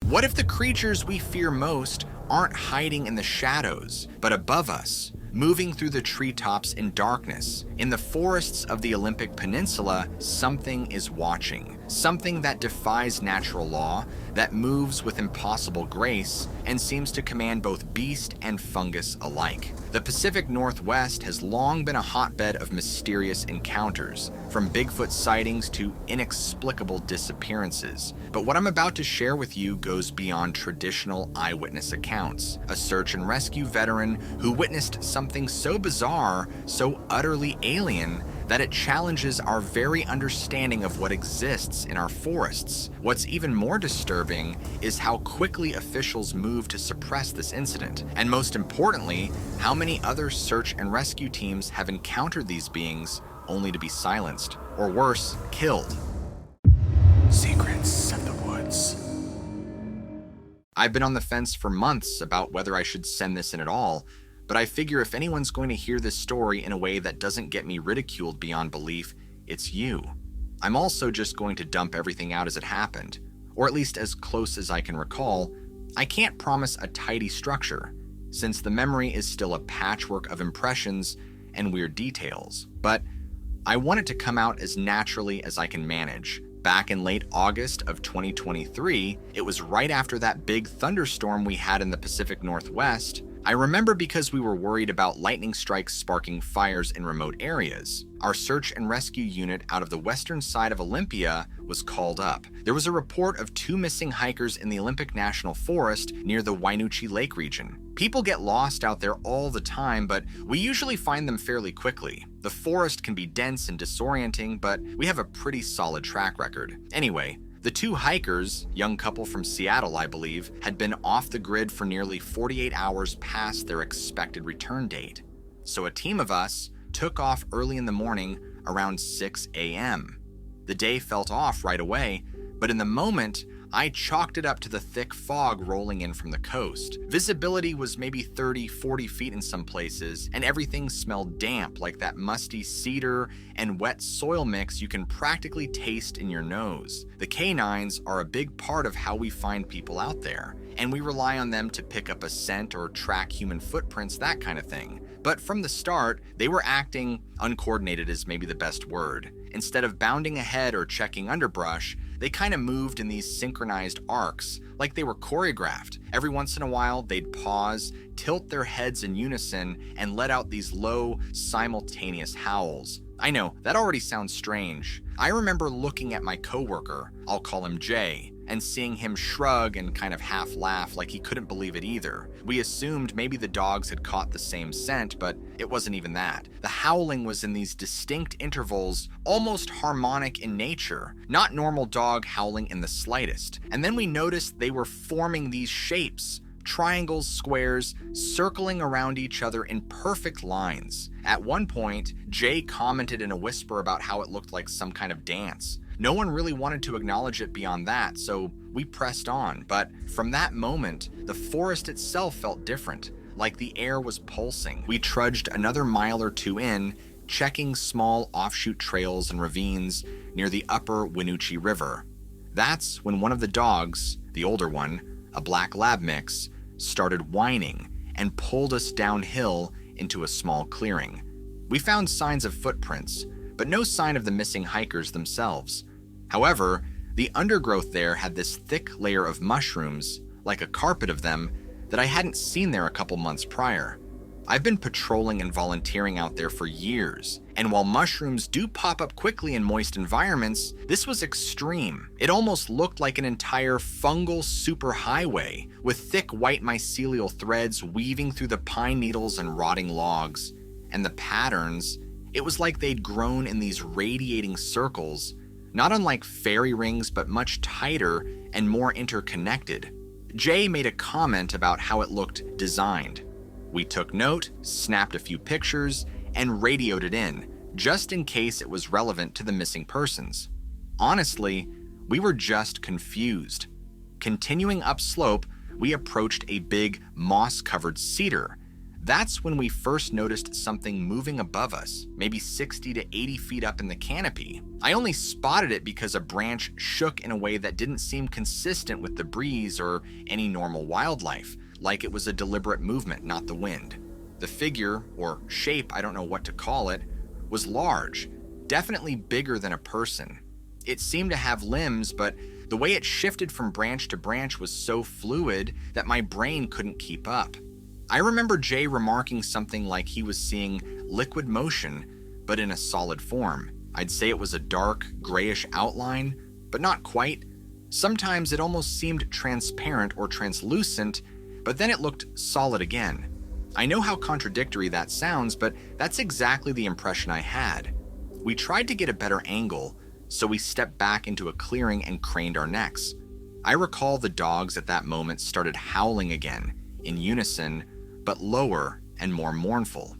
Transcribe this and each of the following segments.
What if the creatures we fear most aren't hiding in the shadows, but above us, moving through the treetops in darkness? In the forests of the Olympic Peninsula, something is watching. Something that defies natural law, that moves with impossible grace, and seems to command both beast and fungus alike. The Pacific Northwest has long been a hotbed of mysterious encounters, from Bigfoot sightings to inexplicable disappearances. But what I'm about to share with you goes beyond traditional eyewitness accounts. A search and rescue veteran who witnessed something so bizarre, so utterly alien, that it challenges our very understanding of what exists in our forests. What's even more disturbing is how quickly officials move to suppress this incident, and most importantly, how many other search and rescue teams have encountered these beings only to be silenced, or worse, killed. Secrets of the woods. I've been on the fence for months about whether I should send this in at all, but I figure if anyone's going to hear this story in a way that doesn't get me ridiculed beyond belief, it's you. I'm also just going to dump everything out as it happened, or at least as close as I can recall. I can't promise a tidy structure, since the memory is still a patchwork of impressions and weird details, but I want it to come out as naturally as I can manage. Back in late August of 2023, it was right after that big thunderstorm we had in the Pacific Northwest. I remember because we were worried about lightning strikes sparking fires in remote areas. Our search and rescue unit out of the western side of Olympia was called up. There was a report of 2 missing hikers in the Olympic National Forest near the Wainuchi Lake region. People get lost out there all the time, but we usually find them fairly quickly. The forest can be dense and disorienting, but we have a pretty solid track record. Anyway, the 2 hikers, young couple from Seattle, I believe, had been off the grid for nearly 48 hours past their expected return date. So a team of us took off early in the morning around 6 a.m. The day felt off right away, but in the moment, I chalked it up to the thick fog rolling in from the coast. Visibility was maybe 30-40 feet in some places, and everything smelled damp, like that musty cedar and wet soil mix you can practically taste in your nose. The canines are a big part of how we find people out there, and we rely on them to pick up a scent or track human footprints, that kind of thing. But from the start, they were acting uncoordinated is maybe the best word. Instead of bounding ahead or checking underbrush, they kind of moved in these synchronized arcs, like they were choreographed. Every once in a while, they'd pause, tilt their heads in unison, and let out these low, simultaneous howls. I know, that already sounds strange. I remember looking at my coworker, I'll call him Jay, and seeing him shrug and kind of half laugh like he couldn't believe it either. We assumed maybe the dogs had caught the same scent, but it wasn't even that. The howling was in these distinct intervals, almost harmonic in nature, not normal dog howling in the slightest. And then we noticed they were forming these shapes, triangles, squares, circling around each other in perfect lines. At one point, Jay commented in a whisper about how it looked like some kind of dance. No one really wanted to acknowledge it beyond that, so we pressed on. But from that moment, the forest itself felt different, like the air was pulsing. We trudged another mile or 2 in, checking small offshoot trails and ravines near the upper Wainuchi River. That's when one of the dogs, the older one, a black lab mix, started whining and pulled us downhill into a small clearing. We found signs of footprints, but no sign of the missing hikers themselves. However, the undergrowth there had this thick layer of mushrooms, like a carpet of them, that I hadn't seen there a couple months prior. I've been patrolling and volunteering out there for years, and while mushrooms do pop up quickly in moist environments, this was extreme. It almost looked like an entire fungal superhighway, with thick white mycelial threads weaving through the pine needles and rotting logs. And the patterns, it was like they'd grown in these radiating circles, not unlike fairy rings, but much tighter and more interconnected. Jay made a comment about how it looked designed. We took note, snapped a few pictures, and radioed it in, just in case it was relevant to the missing persons. Honestly, we were just confused. Continuing upslope, we approached a big moss-covered cedar. That's when we first noticed something moving above us, maybe 60 to 80 feet up in the canopy. I only spotted it because a branch shook in a way that didn't seem consistent with the breeze or any normal wildlife, like it was a deliberate movement, not the wind. The figure, or shape, I don't know what to call it, was large, definitely bigger than a person. It seemed to have limbs, but the way it shifted from branch to branch was so fluid that my brain couldn't keep up. I remember Jay remarking something like he was seeing liquid motion, but in a solid form. I'd say it was a dark, grayish outline, but not quite. Sometimes it almost seemed transparent or translucent, but then it looked solid again. I know how contradictory that sounds, but that's exactly the impression I had. We tried to get a better angle, so we stepped back into a clearing and craned our necks. I recall the dogs at that moment started howling again, in unison, but lower and more mournful.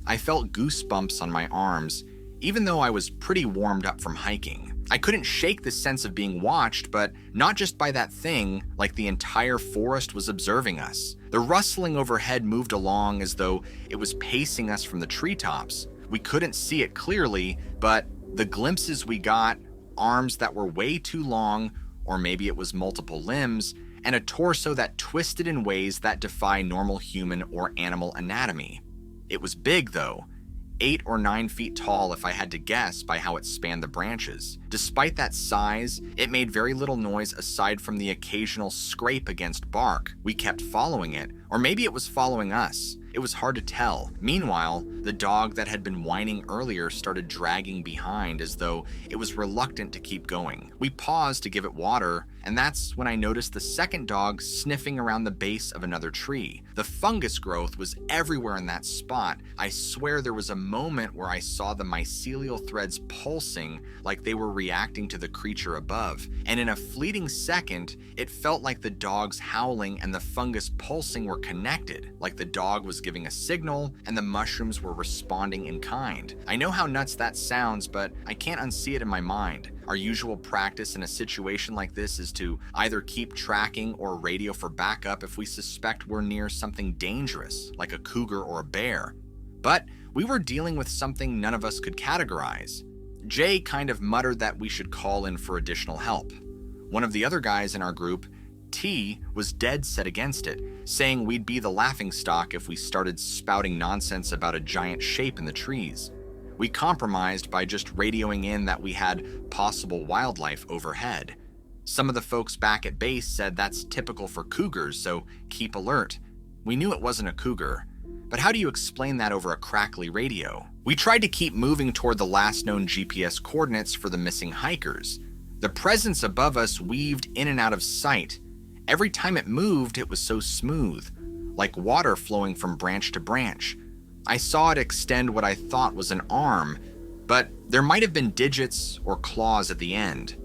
I felt goosebumps on my arms, even though I was pretty warmed up from hiking. I couldn't shake the sense of being watched, but not just by that thing, like the entire forest was observing us. The rustling overhead moved along as though it was pacing us from the treetops. We couldn't see it clearly, but the glimpses we got, arms that were way too long, or maybe it was multiple limbs, and a torso that twisted in ways that defy normal human or animal anatomy. It was big, though, 8 or 9 feet tall if I had to guess by how it spanned the branches. Despite that size, it made very little noise aside from the occasional scrape against bark. We kept following it, or maybe it was following us. It was hard to tell. Meanwhile, the dog that had been whining earlier started dragging behind as though it was reluctant to keep going. We paused to give it water, and that's when I noticed the second dog sniffing around the base of another tree. The fungus growth was everywhere in that spot. I swear there was a moment where I saw the mycelial threads pulsing like they were reacting to the creature above. And in a fleeting second, it felt like the dog's howling and the fungus pulsing were connected, like the dog was giving a signal and the mushrooms were responding in kind. I know how nuts that sounds, but I can't unsee it in my mind. Our usual practice in a situation like this is to either keep tracking or radio for backup if we suspect we're near something dangerous, like a cougar or a bear. But we were dealing with something none of us could categorize. Jay kind of muttered that we should call in for additional help. One of the other guys in our group, T, was dead set against it, saying we'd be the laughingstock if we started spouting nonsense about a giant shape in the trees. We compromised by just radioing in that we had possible wildlife overhead. Some of the folks back at base said that's typical for cougars, so keep alert. We knew it wasn't a cougar, but how do you explain that over a crackly radio? We tried to keep moving toward the last known GPS coordinates for the missing hikers. The presence above us weaved in and out of sight. Every time it moved, it was so smooth, like water flowing from branch to branch. I saw it extend what I thought was an arm, but there might have been digits or claws at the end.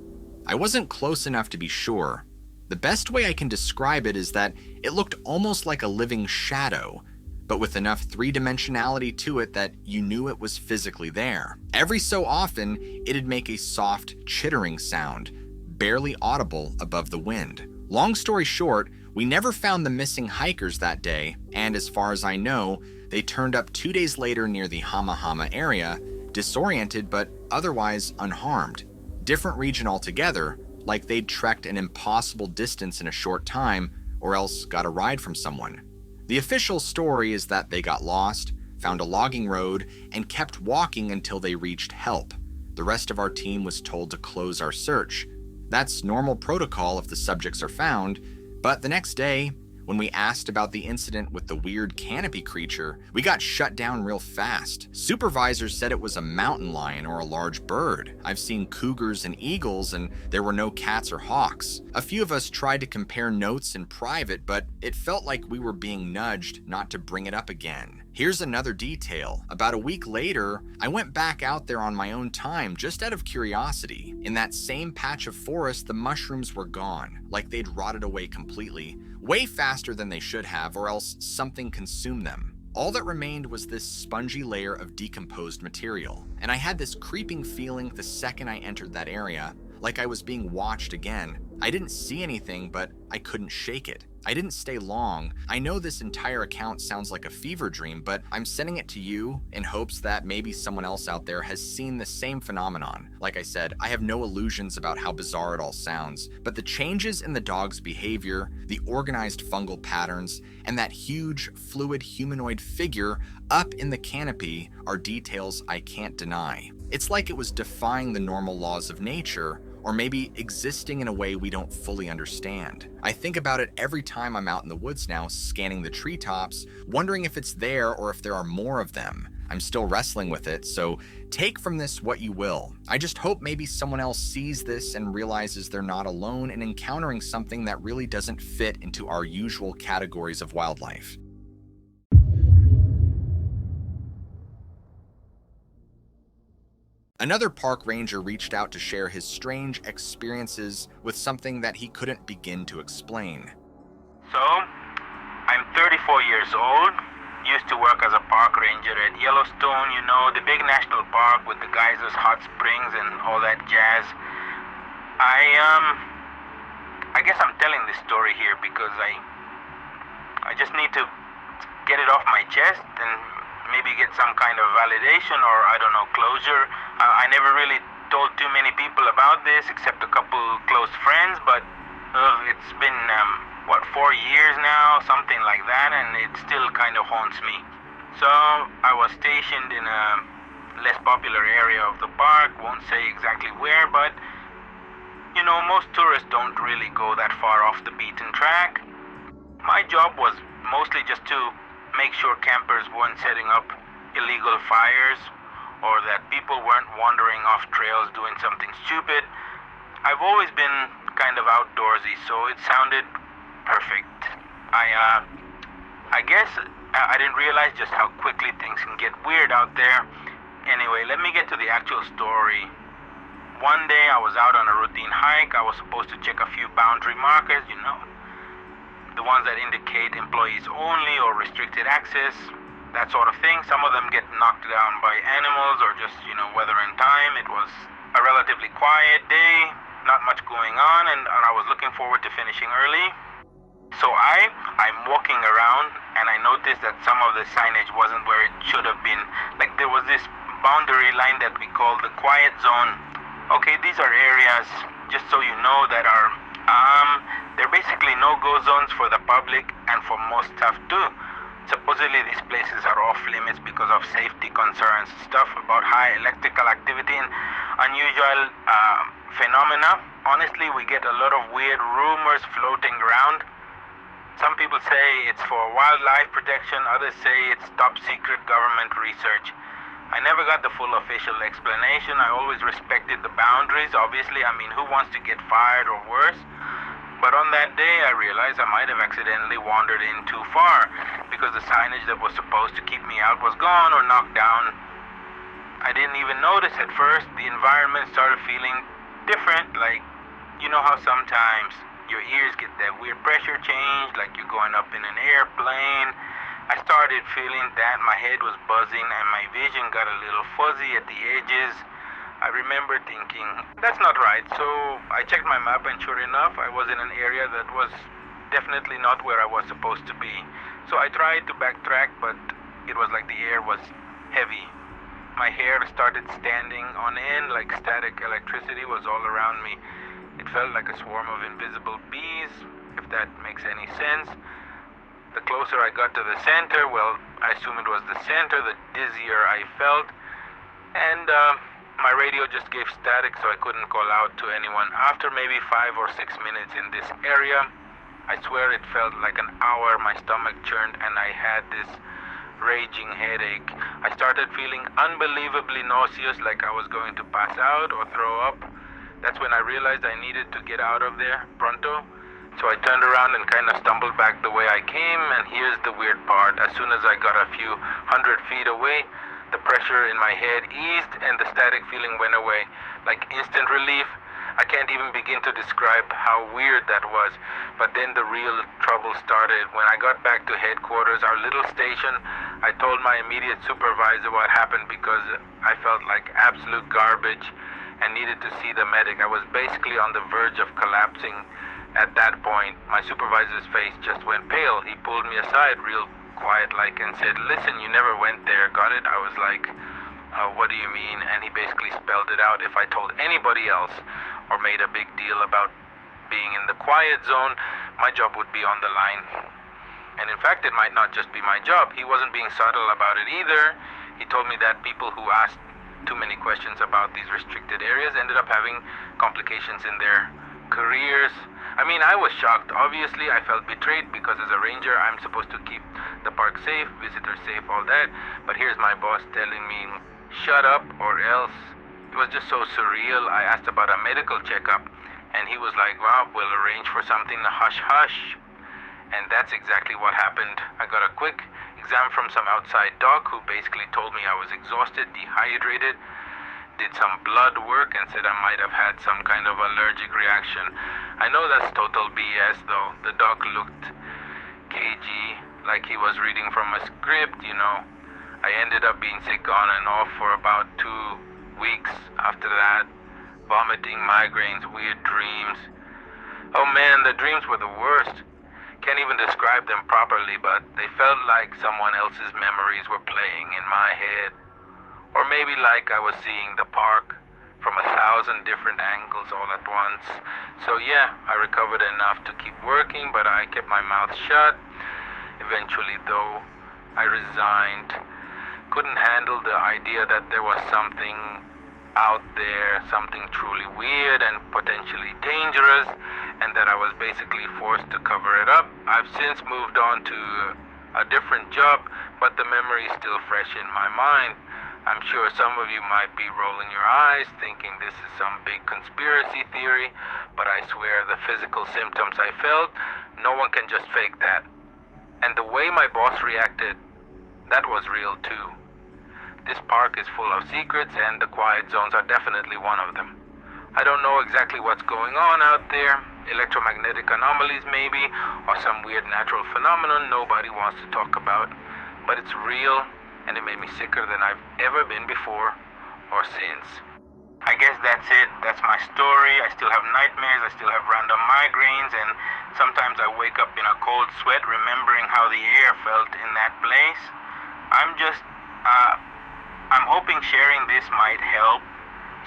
I wasn't close enough to be sure. The best way I can describe it is that it looked almost like a living shadow, but with enough three-dimensionality to it that you knew it was physically there. Every so often, it'd make a soft, chittering sound, barely audible above the wind. Long story short, we never found the missing hikers that day, and as far as I know, they turned up 2 days later near the Hama Hama area, disoriented but otherwise unharmed. Different region altogether, like they'd trekked an impossible distance in a short time, or else got a ride from someone. The official story is that they got lost, found a logging road, and kept walking until they reached help. The rest of our team was told to close our search. That's normal protocol if the subjects are found, but the next day, when we asked about the incident with the weird canopy creature, we got shut down real fast. Supervisors said it was a mountain lion or a large bird. I've seen cougars and eagles, and there were no cats or hawks. A few of us tried to compare notes in private, but it felt like we were being nudged not to bring it up again. Here's another detail. About a week later, I went back out there on my own time just out of curiosity. In that same patch of forest, the mushrooms were gone, like they'd rotted away completely, way faster than they should have, or else something consumed them. All that remained was this spongy layer of decomposed material, and I had this creeping feeling the second I entered that area, like I was being watched again. I didn't see anything, but I couldn't shake it. I didn't stay long. I know this entire account sounds like a fever dream, but I'm sending it to you in hopes that maybe someone else out there has seen the same phenomenon. Like I said, I have no illusions about how bizarre it all sounds, but the changes in the dog's behavior, the organized fungal patterns, and that huge, fluid humanoid figure up in the canopy are details I can't deny. It's like it was defying the normal laws of nature, or maybe existing in a way we don't fully understand. I think about it every time I'm out in the woods now, scanning the treetops, wondering if it's there or if there are more of them. I'm still wrestling with it, so take from this what you will. I just hope maybe someone else sees this and realizes they're not alone in encountering something that really doesn't fit into our usual categories of wildlife. Another park ranger reached out to share his strange experiences with something that he couldn't begin to explain. So, I'm 34 years old, used to work as a park ranger at Yellowstone, the big national park with the geysers, hot springs, and all that jazz. I guess I'm telling this story here because I just need to get it off my chest and maybe get some kind of validation or, closure. I never really told too many people about this except a couple close friends, but it's been, 4 years now, something like that, and it still kind of haunts me. So I was stationed in a less popular area of the park, won't say exactly where, but most tourists don't really go that far off the beaten track. My job was mostly just to make sure campers weren't setting up illegal fires or that people weren't wandering off trails doing something stupid. I've always been kind of outdoorsy, so it sounded perfect. I guess I didn't realize just how quickly things can get weird out there. Anyway, let me get to the actual story. One day I was out on a routine hike. I was supposed to check a few boundary markers, the ones that indicate employees only or restricted access, that sort of thing. Some of them get knocked down by animals or just, weather and time. It was a relatively quiet day, not much going on, and I was looking forward to finishing early. So I'm walking around and I noticed that some of the signage wasn't where it should have been. Like there was this boundary line that we call the quiet zone. Okay, these are areas, just so you know, that are they're basically no-go zones for the public and for most staff too. Supposedly these places are off limits because of safety concerns, stuff about high electrical activity and unusual phenomena. Honestly, we get a lot of weird rumors floating around. Some people say it's for wildlife protection, others say it's top secret government research. I never got the full official explanation. I always respected the boundaries. Obviously, who wants to get fired or worse? But on that day, I realized I might have accidentally wandered in too far because the signage that was supposed to keep me out was gone or knocked down. I didn't even notice at first. The environment started feeling different, like, how sometimes your ears get that weird pressure change, like you're going up in an airplane. I started feeling that my head was buzzing and my vision got a little fuzzy at the edges. I remember thinking, that's not right, so I checked my map and sure enough, I was in an area that was definitely not where I was supposed to be. So I tried to backtrack, but it was like the air was heavy. My hair started standing on end, like static electricity was all around me. It felt like a swarm of invisible bees, if that makes any sense. The closer I got to the center, well, I assume it was the center, the dizzier I felt. And my radio just gave static, so I couldn't call out to anyone. After maybe 5 or 6 minutes in this area, I swear it felt like an hour. My stomach churned and I had this raging headache. I started feeling unbelievably nauseous, like I was going to pass out or throw up. That's when I realized I needed to get out of there pronto. So I turned around and kind of stumbled back the way I came, and here's the weird part. As soon as I got a few 100 feet away, the pressure in my head eased and the static feeling went away. Like instant relief. I can't even begin to describe how weird that was. But then the real trouble started. When I got back to headquarters, our little station, I told my immediate supervisor what happened because I felt like absolute garbage. and needed to see the medic. I was basically on the verge of collapsing at that point. My supervisor's face just went pale. He pulled me aside real quiet-like and said, "Listen, you never went there, got it?" I was like, "What do you mean?" And he basically spelled it out. If I told anybody else or made a big deal about being in the quiet zone, my job would be on the line. And in fact, it might not just be my job. He wasn't being subtle about it either. He told me that people who asked too many questions about these restricted areas ended up having complications in their careers. I mean, I was shocked. Obviously, I felt betrayed because as a ranger, I'm supposed to keep the park safe, visitors safe, all that. But here's my boss telling me, "Shut up or else." It was just so surreal. I asked about a medical checkup, and he was like, "Well, we'll arrange for something hush-hush." And that's exactly what happened. I got a quick exam from some outside doc who basically told me I was exhausted, dehydrated, did some blood work, and said I might have had some kind of allergic reaction. I know that's total BS though. The doc looked cagey, like he was reading from a script, you know. I ended up being sick on and off for about 2 weeks after that. Vomiting, migraines, weird dreams. Oh man, the dreams were the worst. Can't even describe them properly, but they felt like someone else's memories were playing in my head. Or maybe like I was seeing the park from 1,000 different angles all at once. So yeah, I recovered enough to keep working, but I kept my mouth shut. Eventually though, I resigned. Couldn't handle the idea that there was something out there, something truly weird and potentially dangerous, and that I was basically forced to cover it up. I've since moved on to a different job, but the memory is still fresh in my mind. I'm sure some of you might be rolling your eyes, thinking this is some big conspiracy theory, but I swear the physical symptoms I felt, no one can just fake that. And the way my boss reacted, that was real too. This park is full of secrets, and the quiet zones are definitely one of them. I don't know exactly what's going on out there, electromagnetic anomalies maybe, or some weird natural phenomenon nobody wants to talk about, but it's real, and it made me sicker than I've ever been before or since. I guess that's it. That's my story. I still have nightmares, I still have random migraines, and sometimes I wake up in a cold sweat remembering how the air felt in that place. I'm hoping sharing this might help.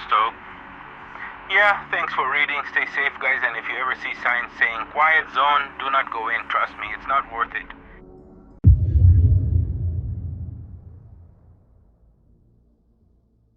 So, yeah, thanks for reading. Stay safe, guys, and if you ever see signs saying quiet zone, do not go in. Trust me, it's not worth it.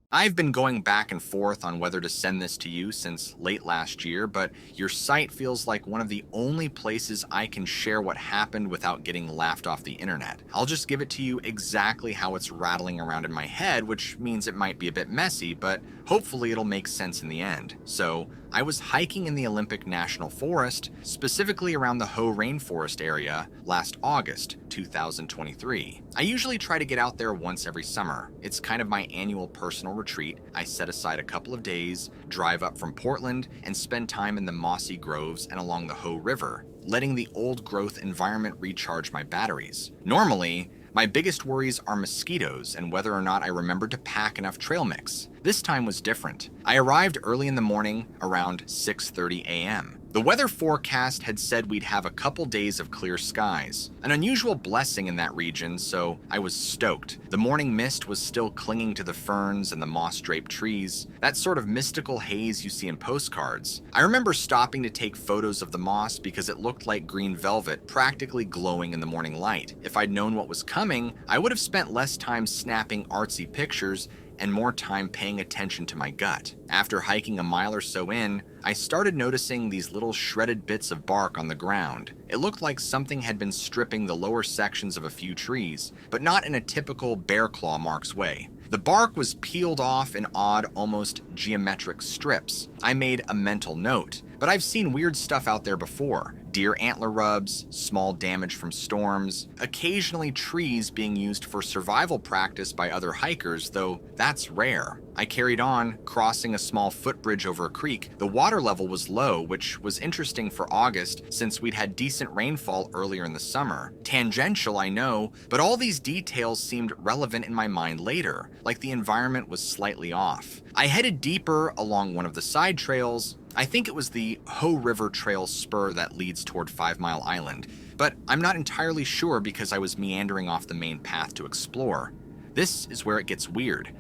I've been going back and forth on whether to send this to you since late last year, but your site feels like one of the only places I can share what happened without getting laughed off the internet. I'll just give it to you exactly how it's rattling around in my head, which means it might be a bit messy, but hopefully it'll make sense in the end. So, I was hiking in the Olympic National Forest, specifically around the Hoh rainforest area, last August 2023. I usually try to get out there once every summer. It's kind of my annual personal retreat. I set aside a couple of days, drive up from Portland, and spend time in the mossy groves and along the Hoh River, letting the old growth environment recharge my batteries. Normally, my biggest worries are mosquitoes and whether or not I remembered to pack enough trail mix. This time was different. I arrived early in the morning, around 6:30 a.m. The weather forecast had said we'd have a couple days of clear skies, an unusual blessing in that region, so I was stoked. The morning mist was still clinging to the ferns and the moss-draped trees, that sort of mystical haze you see in postcards. I remember stopping to take photos of the moss because it looked like green velvet, practically glowing in the morning light. If I'd known what was coming, I would have spent less time snapping artsy pictures and more time paying attention to my gut. After hiking a mile or so in, I started noticing these little shredded bits of bark on the ground. It looked like something had been stripping the lower sections of a few trees, but not in a typical bear claw marks way. The bark was peeled off in odd, almost geometric strips. I made a mental note, but I've seen weird stuff out there before. Deer antler rubs, small damage from storms, occasionally trees being used for survival practice by other hikers, though that's rare. I carried on, crossing a small footbridge over a creek. The water level was low, which was interesting for August since we'd had decent rainfall earlier in the summer. Tangential, I know, but all these details seemed relevant in my mind later, like the environment was slightly off. I headed deeper along one of the side trails. I think it was the Ho River Trail spur that leads toward 5 Mile Island, but I'm not entirely sure because I was meandering off the main path to explore. This is where it gets weird.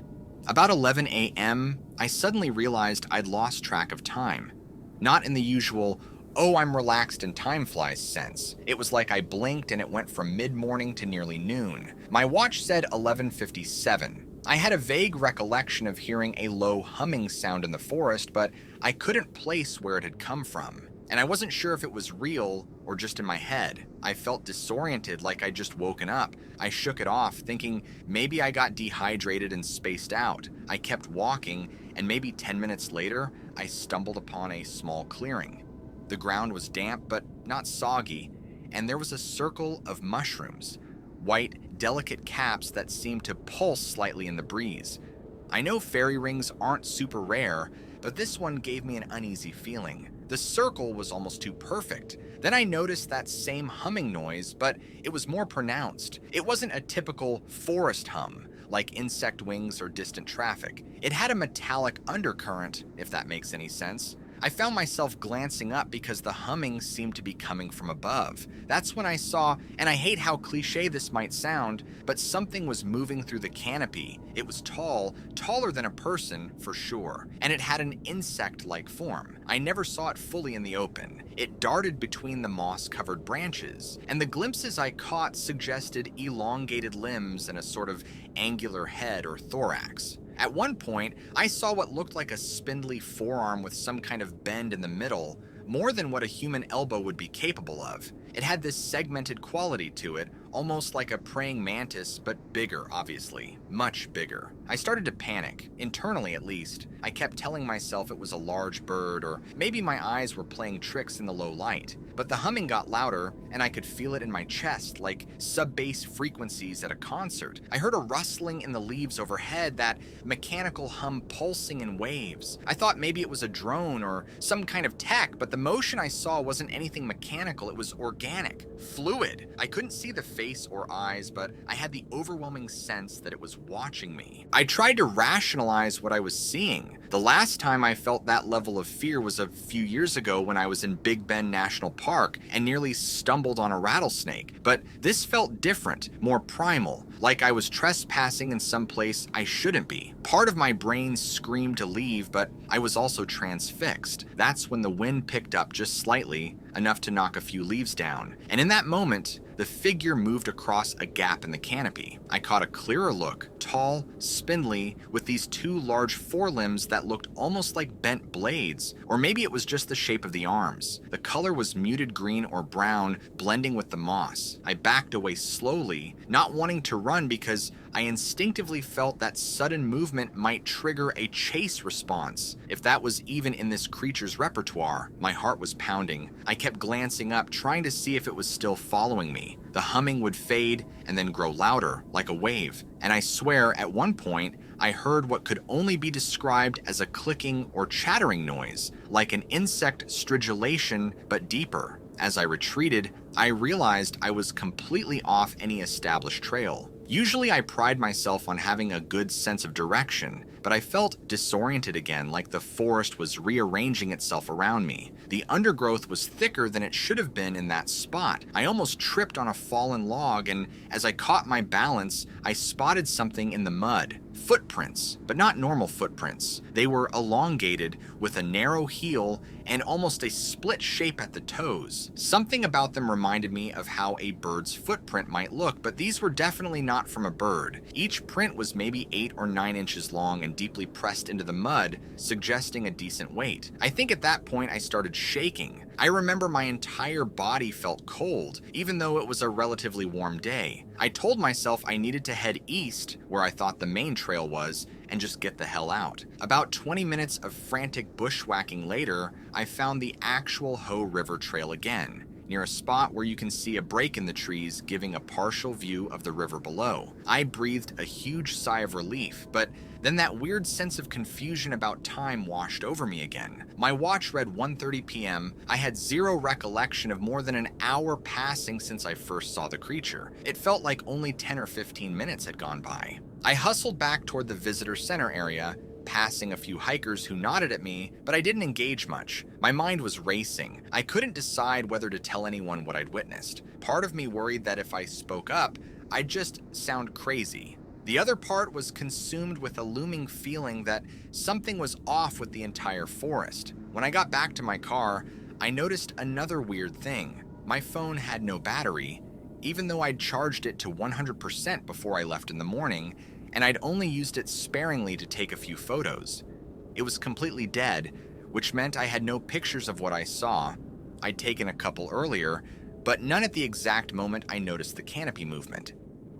About 11 a.m., I suddenly realized I'd lost track of time. Not in the usual, oh, I'm relaxed and time flies sense. It was like I blinked and it went from mid-morning to nearly noon. My watch said 11:57. I had a vague recollection of hearing a low humming sound in the forest, but I couldn't place where it had come from. And I wasn't sure if it was real or just in my head. I felt disoriented, like I'd just woken up. I shook it off, thinking maybe I got dehydrated and spaced out. I kept walking, and maybe 10 minutes later, I stumbled upon a small clearing. The ground was damp, but not soggy, and there was a circle of mushrooms. White, delicate caps that seemed to pulse slightly in the breeze. I know fairy rings aren't super rare, but this one gave me an uneasy feeling. The circle was almost too perfect. Then I noticed that same humming noise, but it was more pronounced. It wasn't a typical forest hum, like insect wings or distant traffic. It had a metallic undercurrent, if that makes any sense. I found myself glancing up because the humming seemed to be coming from above. That's when I saw, and I hate how cliche this might sound, but something was moving through the canopy. It was tall, taller than a person for sure, and it had an insect-like form. I never saw it fully in the open. It darted between the moss-covered branches, and the glimpses I caught suggested elongated limbs and a sort of angular head or thorax. At one point, I saw what looked like a spindly forearm with some kind of bend in the middle, more than what a human elbow would be capable of. It had this segmented quality to it, almost like a praying mantis, but bigger, obviously. Much bigger. I started to panic, internally at least. I kept telling myself it was a large bird, or maybe my eyes were playing tricks in the low light. But the humming got louder, and I could feel it in my chest, like sub-bass frequencies at a concert. I heard a rustling in the leaves overhead, that mechanical hum pulsing in waves. I thought maybe it was a drone or some kind of tech, but the motion I saw wasn't anything mechanical, it was organic, fluid. I couldn't see the face or eyes, but I had the overwhelming sense that it was watching me. I tried to rationalize what I was seeing. The last time I felt that level of fear was a few years ago when I was in Big Bend National Park and nearly stumbled on a rattlesnake. But this felt different, more primal, like I was trespassing in some place I shouldn't be. Part of my brain screamed to leave, but I was also transfixed. That's when the wind picked up just slightly, enough to knock a few leaves down. And in that moment, the figure moved across a gap in the canopy. I caught a clearer look, tall, spindly, with these two large forelimbs that looked almost like bent blades, or maybe it was just the shape of the arms. The color was muted green or brown, blending with the moss. I backed away slowly, not wanting to run because I instinctively felt that sudden movement might trigger a chase response. If that was even in this creature's repertoire, my heart was pounding. I kept glancing up, trying to see if it was still following me. The humming would fade and then grow louder, like a wave. And I swear, at one point, I heard what could only be described as a clicking or chattering noise, like an insect stridulation, but deeper. As I retreated, I realized I was completely off any established trail. Usually I pride myself on having a good sense of direction, but I felt disoriented again, like the forest was rearranging itself around me. The undergrowth was thicker than it should have been in that spot. I almost tripped on a fallen log, and as I caught my balance, I spotted something in the mud. Footprints, but not normal footprints. They were elongated, with a narrow heel and almost a split shape at the toes. Something about them reminded me of how a bird's footprint might look, but these were definitely not from a bird. Each print was maybe 8 or 9 inches long and deeply pressed into the mud, suggesting a decent weight. I think at that point I started shaking. I remember my entire body felt cold, even though it was a relatively warm day. I told myself I needed to head east, where I thought the main trail was, and just get the hell out. About 20 minutes of frantic bushwhacking later, I found the actual Ho River Trail again. near a spot where you can see a break in the trees giving a partial view of the river below. I breathed a huge sigh of relief, but then that weird sense of confusion about time washed over me again. My watch read 1:30 p.m. I had zero recollection of more than an hour passing since I first saw the creature. It felt like only 10 or 15 minutes had gone by. I hustled back toward the visitor center area, passing a few hikers who nodded at me, but I didn't engage much. My mind was racing. I couldn't decide whether to tell anyone what I'd witnessed. Part of me worried that if I spoke up, I'd just sound crazy. The other part was consumed with a looming feeling that something was off with the entire forest. When I got back to my car, I noticed another weird thing. My phone had no battery, even though I'd charged it to 100% before I left in the morning, and I'd only used it sparingly to take a few photos. It was completely dead, which meant I had no pictures of what I saw. I'd taken a couple earlier, but none at the exact moment I noticed the canopy movement.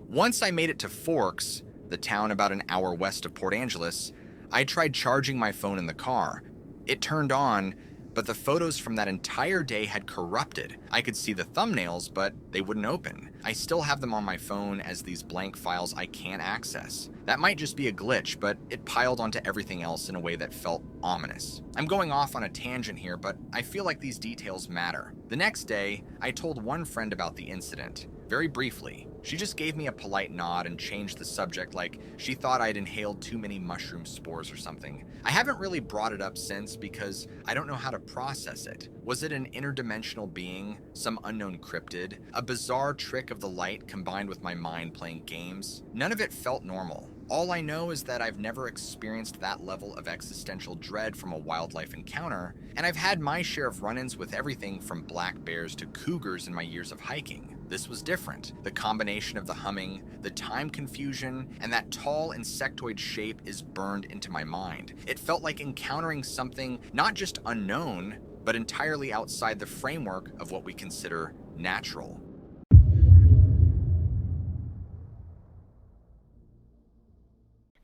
Once I made it to Forks, the town about an hour west of Port Angeles, I tried charging my phone in the car. It turned on, but the photos from that entire day had corrupted. I could see the thumbnails, but they wouldn't open. I still have them on my phone as these blank files I can't access. That might just be a glitch, but it piled onto everything else in a way that felt ominous. I'm going off on a tangent here, but I feel like these details matter. The next day, I told one friend about the incident, very briefly. She just gave me a polite nod and changed the subject like she thought I'd inhaled too many mushroom spores or something. I haven't really brought it up since because I don't know how to process it. Was it an interdimensional being, some unknown cryptid, a bizarre trick of the light combined with my mind playing games? None of it felt normal. All I know is that I've never experienced that level of existential dread from a wildlife encounter, and I've had my share of run-ins with everything from black bears to cougars in my years of hiking. This was different. The combination of the humming, the time confusion, and that tall insectoid shape is burned into my mind. It felt like encountering something not just unknown, but entirely outside the framework of what we consider natural.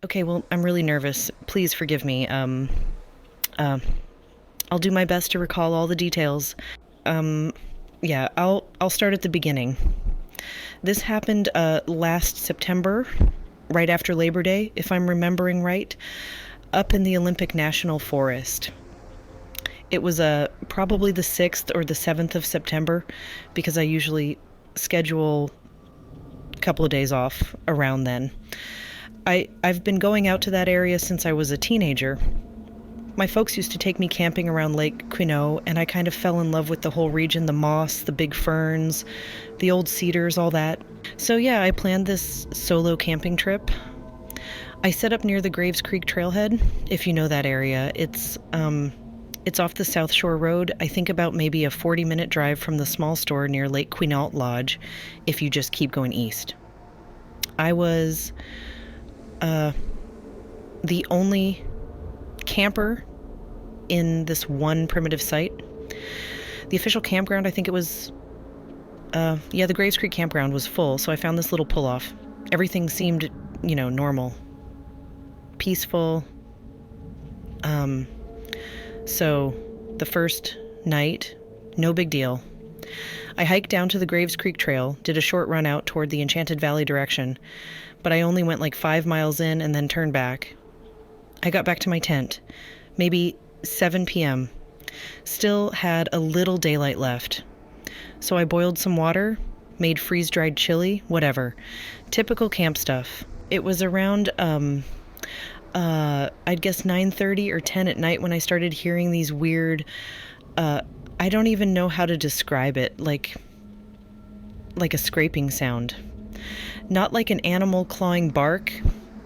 Okay, well, I'm really nervous. Please forgive me. I'll do my best to recall all the details. Yeah, I'll start at the beginning. This happened last September, right after Labor Day, if I'm remembering right, up in the Olympic National Forest. It was probably the 6th or the 7th of September, because I usually schedule a couple of days off around then. I've been going out to that area since I was a teenager. My folks used to take me camping around Lake Quinault, and I kind of fell in love with the whole region, the moss, the big ferns, the old cedars, all that. So yeah, I planned this solo camping trip. I set up near the Graves Creek trailhead, if you know that area. It's off the South Shore Road, I think about maybe a 40-minute drive from the small store near Lake Quinault Lodge, if you just keep going east. I was the only camper in this one primitive site. The official campground, I think it was, the Graves Creek campground was full, so I found this little pull-off. Everything seemed, normal, peaceful. So the first night, no big deal. I hiked down to the Graves Creek Trail, did a short run out toward the Enchanted Valley direction, but I only went like 5 miles in and then turned back. I got back to my tent, maybe 7 p.m. Still had a little daylight left. So I boiled some water, made freeze-dried chili, whatever. Typical camp stuff. It was around, I'd guess 9:30 or 10 at night when I started hearing these weird, I don't even know how to describe it, like a scraping sound. Not like an animal clawing bark,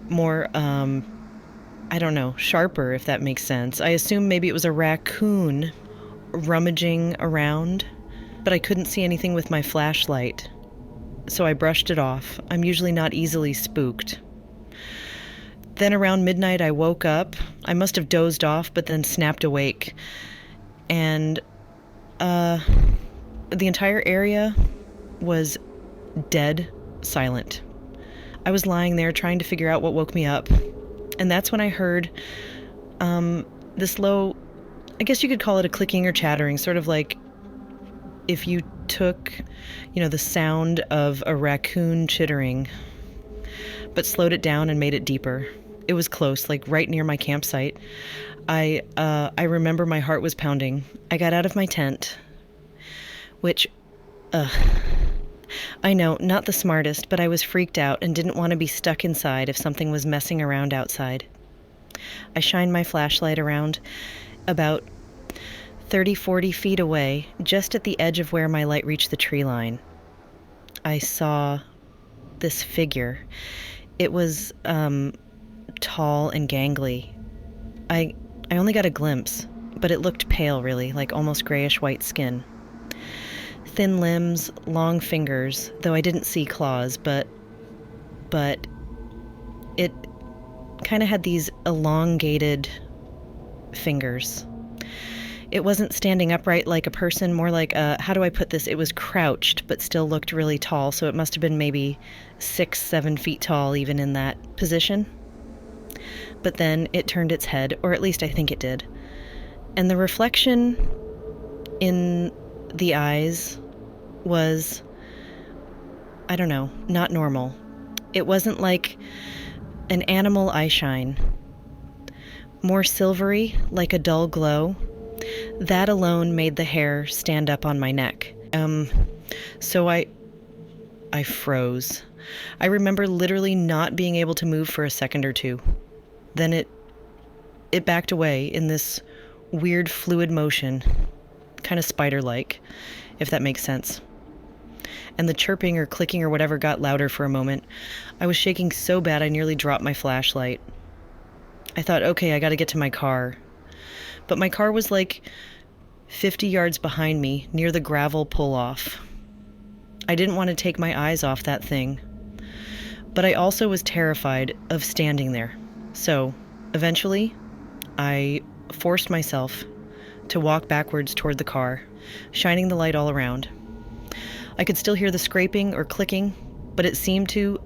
more, I don't know, sharper, if that makes sense. I assume maybe it was a raccoon rummaging around, but I couldn't see anything with my flashlight, so I brushed it off. I'm usually not easily spooked. Then around midnight I woke up. I must have dozed off, but then snapped awake. And the entire area was dead silent. I was lying there trying to figure out what woke me up. And that's when I heard this low, I guess you could call it a clicking or chattering, sort of like if you took, the sound of a raccoon chittering, but slowed it down and made it deeper. It was close, like right near my campsite. I remember my heart was pounding. I got out of my tent, which, I know, not the smartest, but I was freaked out and didn't want to be stuck inside if something was messing around outside. I shined my flashlight around about 30-40 feet away, just at the edge of where my light reached the tree line. I saw this figure. It was tall and gangly. I only got a glimpse, but it looked pale, really, like almost grayish-white skin. Thin limbs, long fingers, though I didn't see claws, but it kind of had these elongated fingers. It wasn't standing upright like a person, more like how do I put this? It was crouched, but still looked really tall, so it must have been maybe 6-7 feet tall even in that position. But then it turned its head, or at least I think it did. And the reflection in the eyes was, I don't know, not normal. It wasn't like an animal eye shine. More silvery, like a dull glow. That alone made the hair stand up on my neck. So I froze. I remember literally not being able to move for a second or two. Then it backed away in this weird fluid motion, kind of spider-like, if that makes sense. And the chirping or clicking or whatever got louder for a moment. I was shaking so bad I nearly dropped my flashlight. I thought, okay, I got to get to my car. But my car was like 50 yards behind me, near the gravel pull-off. I didn't want to take my eyes off that thing. But I also was terrified of standing there. So, eventually, I forced myself to walk backwards toward the car, shining the light all around. I could still hear the scraping or clicking, but it seemed to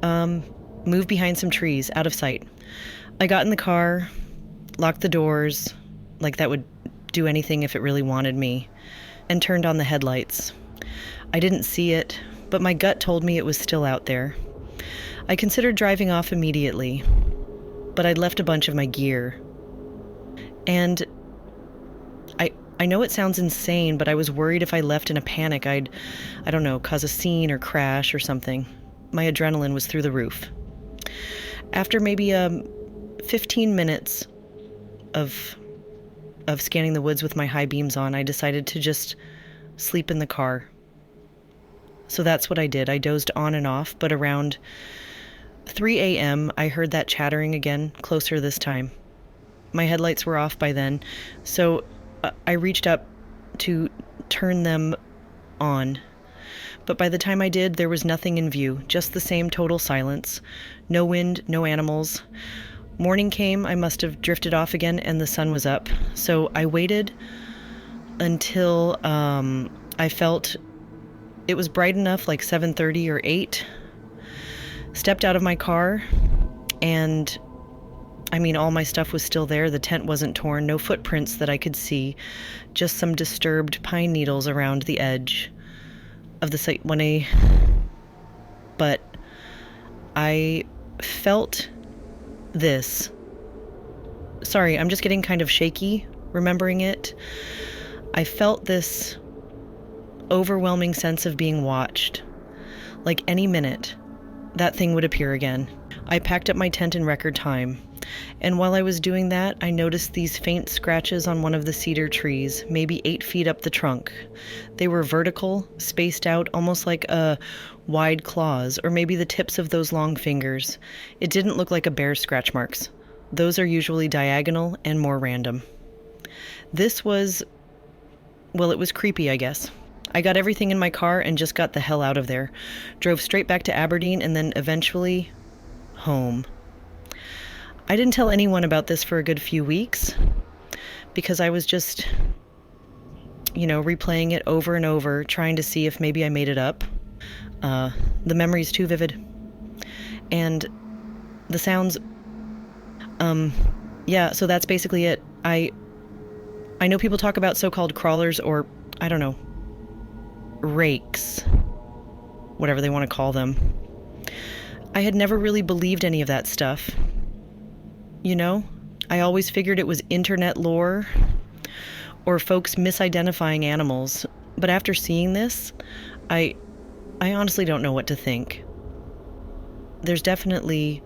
move behind some trees, out of sight. I got in the car, locked the doors, like that would do anything if it really wanted me, and turned on the headlights. I didn't see it, but my gut told me it was still out there. I considered driving off immediately, but I'd left a bunch of my gear. And I know it sounds insane, but I was worried if I left in a panic, I don't know, cause a scene or crash or something. My adrenaline was through the roof. After maybe 15 minutes of scanning the woods with my high beams on, I decided to just sleep in the car. So that's what I did. I dozed on and off, but around 3 a.m., I heard that chattering again, closer this time. My headlights were off by then, so I reached up to turn them on. But by the time I did, there was nothing in view, just the same total silence. No wind, no animals. Morning came, I must have drifted off again, and the sun was up. So I waited until I felt it was bright enough, like 7:30 or 8. Stepped out of my car, and all my stuff was still there. The tent wasn't torn, no footprints that I could see, just some disturbed pine needles around the edge of the site. But I felt this. Sorry, I'm just getting kind of shaky remembering it. I felt this overwhelming sense of being watched. Like any minute, that thing would appear again. I packed up my tent in record time. And while I was doing that, I noticed these faint scratches on one of the cedar trees, maybe 8 feet up the trunk. They were vertical, spaced out, almost like wide claws, or maybe the tips of those long fingers. It didn't look like a bear's scratch marks. Those are usually diagonal and more random. This was, well, it was creepy, I guess. I got everything in my car and just got the hell out of there. Drove straight back to Aberdeen and then eventually home. I didn't tell anyone about this for a good few weeks because I was just, replaying it over and over, trying to see if maybe I made it up. The memory's too vivid. And the sounds, so that's basically it. I know people talk about so-called crawlers or, I don't know, rakes, whatever they want to call them. I had never really believed any of that stuff. You know, I always figured it was internet lore or folks misidentifying animals. But after seeing this, I honestly don't know what to think. There's definitely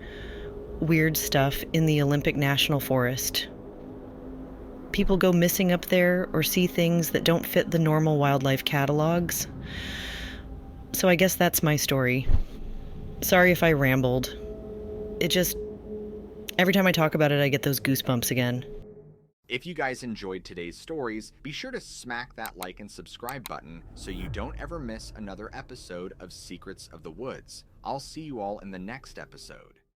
weird stuff in the Olympic National Forest. People go missing up there or see things that don't fit the normal wildlife catalogs. So I guess that's my story. Sorry if I rambled. Every time I talk about it, I get those goosebumps again. If you guys enjoyed today's stories, be sure to smack that like and subscribe button so you don't ever miss another episode of Secrets of the Woods. I'll see you all in the next episode.